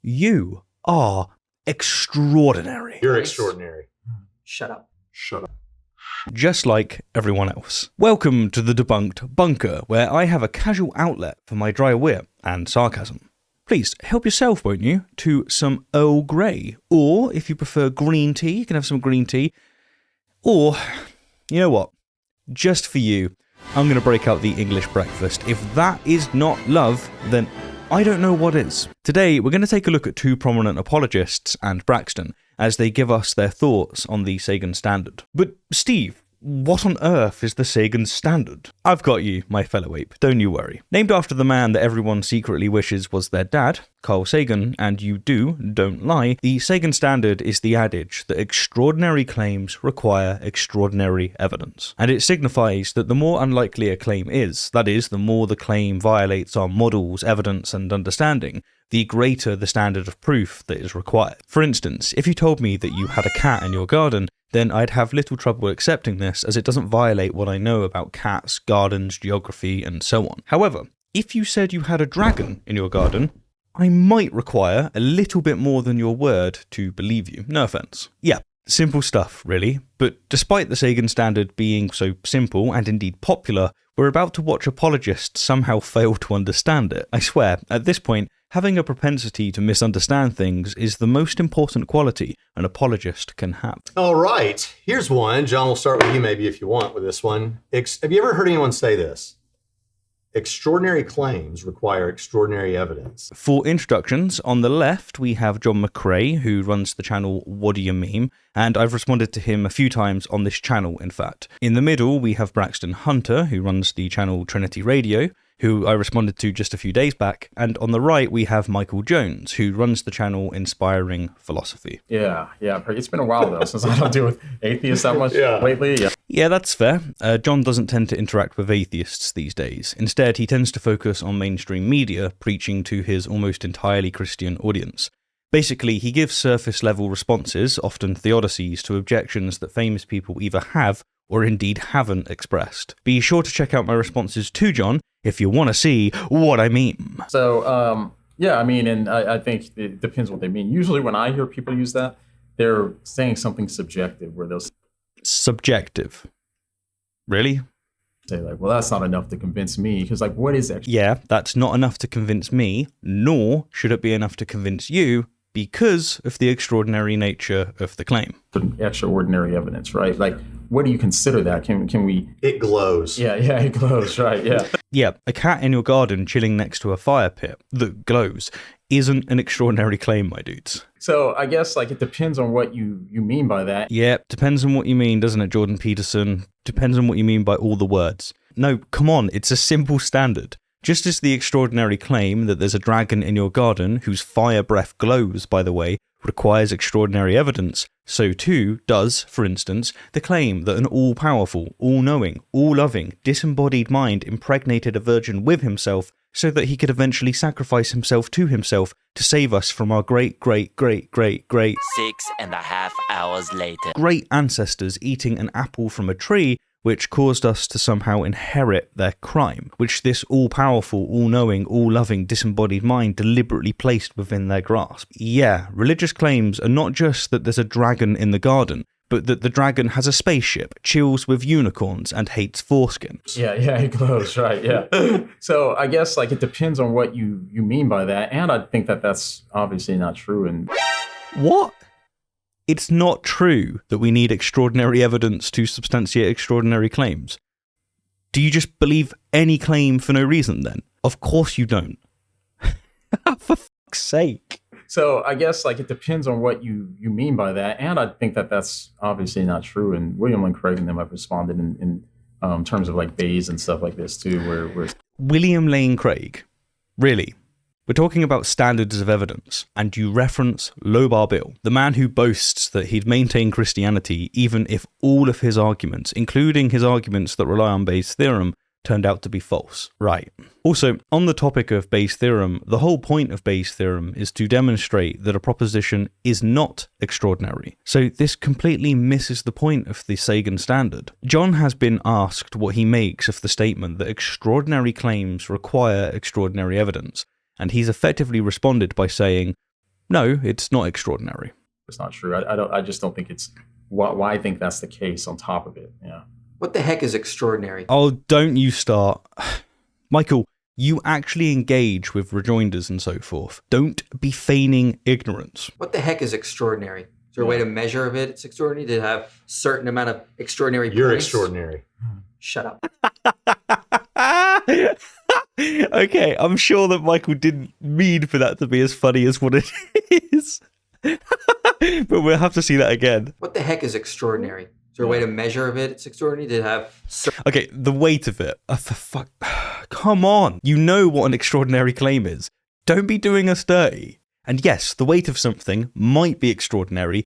You are extraordinary. You're extraordinary. Shut up. Shut up. Just like everyone else. Welcome to the Debunked Bunker, where I have a casual outlet for my dry wit and sarcasm. Please help yourself, won't you, to some Earl Grey. Or, if you prefer green tea, you can have some green tea. Or, you know what? Just for you, I'm going to break out the English breakfast. If that is not love, then I don't know what is. Today, we're going to take a look at two prominent apologists and Braxton as they give us their thoughts on the Sagan Standard. But Steve, what on earth is the Sagan Standard? I've got you, my fellow ape, don't you worry. Named after the man that everyone secretly wishes was their dad, Carl Sagan, and you don't lie, the Sagan Standard is the adage that extraordinary claims require extraordinary evidence. And it signifies that the more unlikely a claim is, that is, the more the claim violates our models, evidence, and understanding, the greater the standard of proof that is required. For instance, if you told me that you had a cat in your garden, then I'd have little trouble accepting this, as it doesn't violate what I know about cats, gardens, geography, and so on. However, if you said you had a dragon in your garden, I might require a little bit more than your word to believe you. No offense. Yeah, simple stuff, really. But despite the Sagan Standard being so simple and indeed popular, we're about to watch apologists somehow fail to understand it. I swear, at this point, having a propensity to misunderstand things is the most important quality an apologist can have. All right, here's one. John, we'll start with you maybe if you want with this one. Have you ever heard anyone say this? Extraordinary claims require extraordinary evidence. For introductions, on the left we have John McCrae, who runs the channel What Do You Meme, and I've responded to him a few times on this channel, in fact. In the middle we have Braxton Hunter, who runs the channel Trinity Radio, who I responded to just a few days back, and on the right we have Michael Jones, who runs the channel Inspiring Philosophy. Yeah. It's been a while, though, since I don't deal with atheists that much lately. Yeah, that's fair. John doesn't tend to interact with atheists these days. Instead, he tends to focus on mainstream media, preaching to his almost entirely Christian audience. Basically, he gives surface-level responses, often theodicies, to objections that famous people either have or indeed haven't expressed. Be sure to check out my responses to John if you want to see what I mean. So, and I think it depends what they mean. Usually when I hear people use that, they're saying something subjective, where they'll Subjective? Really? say like, well, that's not enough to convince me, because like, what is that? Yeah, that's not enough to convince me, nor should it be enough to convince you, because of the extraordinary nature of the claim. Extraordinary evidence, right? Like, what do you consider that? Can we? It glows. Yeah, it glows, right? Yeah. Yeah, a cat in your garden chilling next to a fire pit that glows isn't an extraordinary claim, my dudes. So I guess like it depends on what you mean by that. Yeah, depends on what you mean, doesn't it, Jordan Peterson? Depends on what you mean by all the words. No, come on, it's a simple standard. Just as the extraordinary claim that there's a dragon in your garden whose fire breath glows, by the way, requires extraordinary evidence, so too does, for instance, the claim that an all-powerful, all-knowing, all-loving, disembodied mind impregnated a virgin with himself so that he could eventually sacrifice himself to save us from our great 6.5 hours later. great ancestors eating an apple from a tree, which caused us to somehow inherit their crime, which this all-powerful, all-knowing, all-loving, disembodied mind deliberately placed within their grasp. Yeah, religious claims are not just that there's a dragon in the garden, but that the dragon has a spaceship, chills with unicorns, and hates foreskin. Yeah, it glows, right? Yeah. So I guess like it depends on what you mean by that, and I think that that's obviously not true. And What? It's not true that we need extraordinary evidence to substantiate extraordinary claims. Do you just believe any claim for no reason then? Of course you don't. For fuck's sake. so I guess like it depends on what you mean by that, and I think that that's obviously not true. And William Lane Craig and them have responded in terms of like Bayes and stuff like this too, where William Lane Craig? Really? We're talking about standards of evidence, and you reference Lobar Bill, the man who boasts that he'd maintain Christianity even if all of his arguments, including his arguments that rely on Bayes' theorem, turned out to be false. Right. Also, on the topic of Bayes' theorem, the whole point of Bayes' theorem is to demonstrate that a proposition is not extraordinary. So this completely misses the point of the Sagan standard. John has been asked what he makes of the statement that extraordinary claims require extraordinary evidence, and he's effectively responded by saying, No, it's not extraordinary. It's not true. I just don't think it's why I think that's the case on top of it. Yeah. What the heck is extraordinary? Oh, don't you start. Michael, you actually engage with rejoinders and so forth. Don't be feigning ignorance. What the heck is extraordinary? Is there a way to measure if it's extraordinary? Did it have a certain amount of extraordinary You're points? extraordinary. Shut up. Okay, I'm sure that Michael didn't mean for that to be as funny as what it is. But we'll have to see that again. What the heck is extraordinary? Is there a way to measure if it's extraordinary? Did it have Okay, the weight of it. For fuck. Come on. You know what an extraordinary claim is. Don't be doing us dirty. And yes, the weight of something might be extraordinary.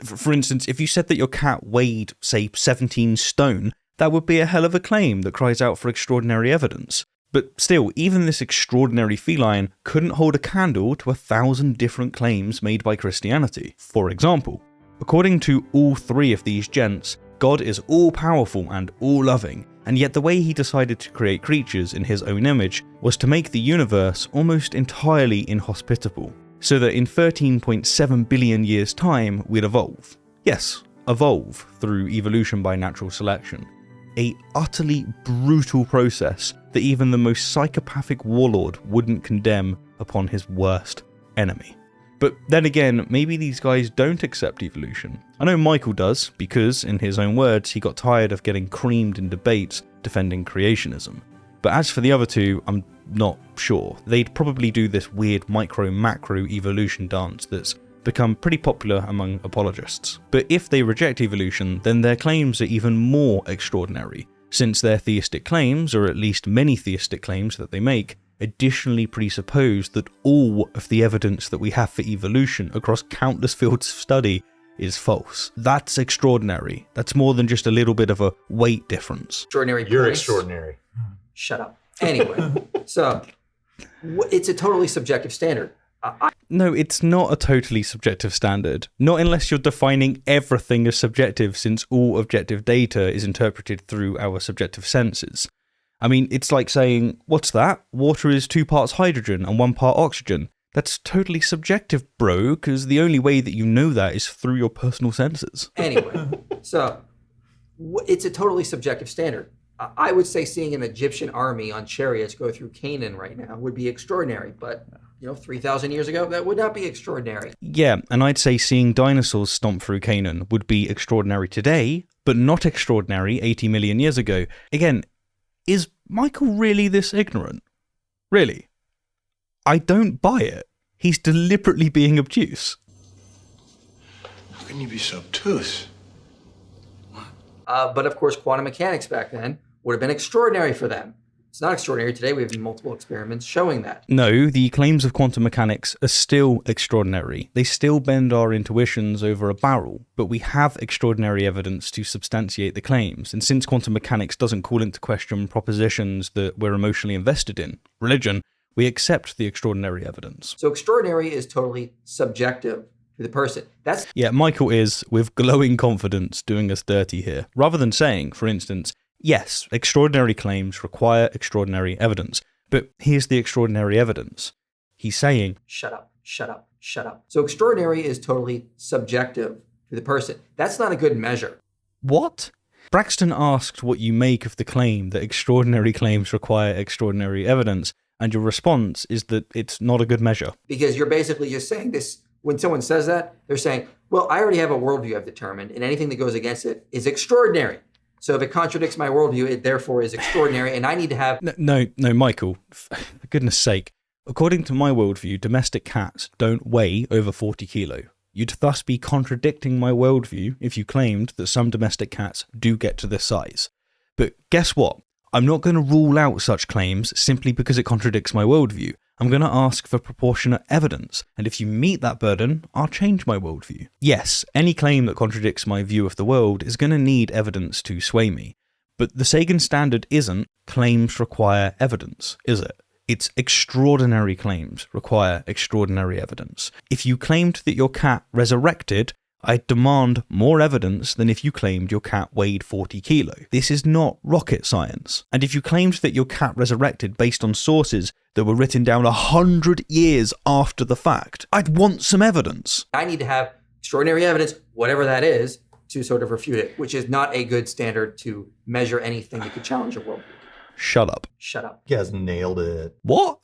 For instance, if you said that your cat weighed, say, 17 stone, that would be a hell of a claim that cries out for extraordinary evidence. But still, even this extraordinary feline couldn't hold a candle to 1,000 different claims made by Christianity. For example, according to all three of these gents, God is all-powerful and all-loving, and yet the way he decided to create creatures in his own image was to make the universe almost entirely inhospitable, so that in 13.7 billion years' time we'd evolve. Yes, evolve through evolution by natural selection. A utterly brutal process that even the most psychopathic warlord wouldn't condemn upon his worst enemy. But then again, maybe these guys don't accept evolution. I know Michael does, because, in his own words, he got tired of getting creamed in debates defending creationism. But as for the other two, I'm not sure. They'd probably do this weird micro-macro evolution dance that's become pretty popular among apologists. But if they reject evolution, then their claims are even more extraordinary, since their theistic claims, or at least many theistic claims that they make, additionally presuppose that all of the evidence that we have for evolution across countless fields of study is false. That's extraordinary. That's more than just a little bit of a weight difference. extraordinary You're points? extraordinary. Shut up. Anyway, so it's a totally subjective standard. No, it's not a totally subjective standard. Not unless you're defining everything as subjective, since all objective data is interpreted through our subjective senses. I mean, it's like saying, what's that? Water is 2 parts hydrogen and 1 part oxygen. That's totally subjective, bro, because the only way that you know that is through your personal senses. Anyway, so it's a totally subjective standard. I would say seeing an Egyptian army on chariots go through Canaan right now would be extraordinary, but 3,000 years ago, that would not be extraordinary. Yeah, and I'd say seeing dinosaurs stomp through Canaan would be extraordinary today, but not extraordinary 80 million years ago. Again, is Michael really this ignorant? Really? I don't buy it. He's deliberately being obtuse. How can you be so obtuse? But of course, quantum mechanics back then would have been extraordinary for them. It's not extraordinary today. We have multiple experiments showing that. No, the claims of quantum mechanics are still extraordinary. They still bend our intuitions over a barrel, but we have extraordinary evidence to substantiate the claims. And since quantum mechanics doesn't call into question propositions that we're emotionally invested in, religion, we accept the extraordinary evidence. So extraordinary is totally subjective to the person. That's Yeah, Michael is, with glowing confidence, doing us dirty here. Rather than saying, for instance, yes, extraordinary claims require extraordinary evidence, but here's the extraordinary evidence. He's saying, shut up, shut up, shut up. So extraordinary is totally subjective to the person. That's not a good measure. what? Braxton asked what you make of the claim that extraordinary claims require extraordinary evidence, and your response is that it's not a good measure. Because you're basically just saying this. When someone says that, they're saying, well, I already have a worldview I've determined, and anything that goes against it is extraordinary. So if it contradicts my worldview, it therefore is extraordinary, and I need to have... No, Michael, for goodness sake. According to my worldview, domestic cats don't weigh over 40 kilo. You'd thus be contradicting my worldview if you claimed that some domestic cats do get to this size. But guess what? I'm not going to rule out such claims simply because it contradicts my worldview. I'm going to ask for proportionate evidence, and if you meet that burden, I'll change my worldview. Yes, any claim that contradicts my view of the world is going to need evidence to sway me. But the Sagan standard isn't claims require evidence, is it? It's extraordinary claims require extraordinary evidence. If you claimed that your cat resurrected, I'd demand more evidence than if you claimed your cat weighed 40 kilo. This is not rocket science. And if you claimed that your cat resurrected based on sources that were written down 100 years after the fact, I'd want some evidence. I need to have extraordinary evidence, whatever that is, to sort of refute it, which is not a good standard to measure anything that could challenge your worldview. Shut up. Shut up. You guys nailed it. What?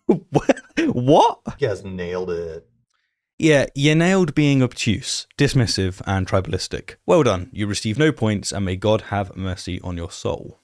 What? You guys nailed it. Yeah, you nailed being obtuse, dismissive, and tribalistic. Well done. You receive no points, and may God have mercy on your soul.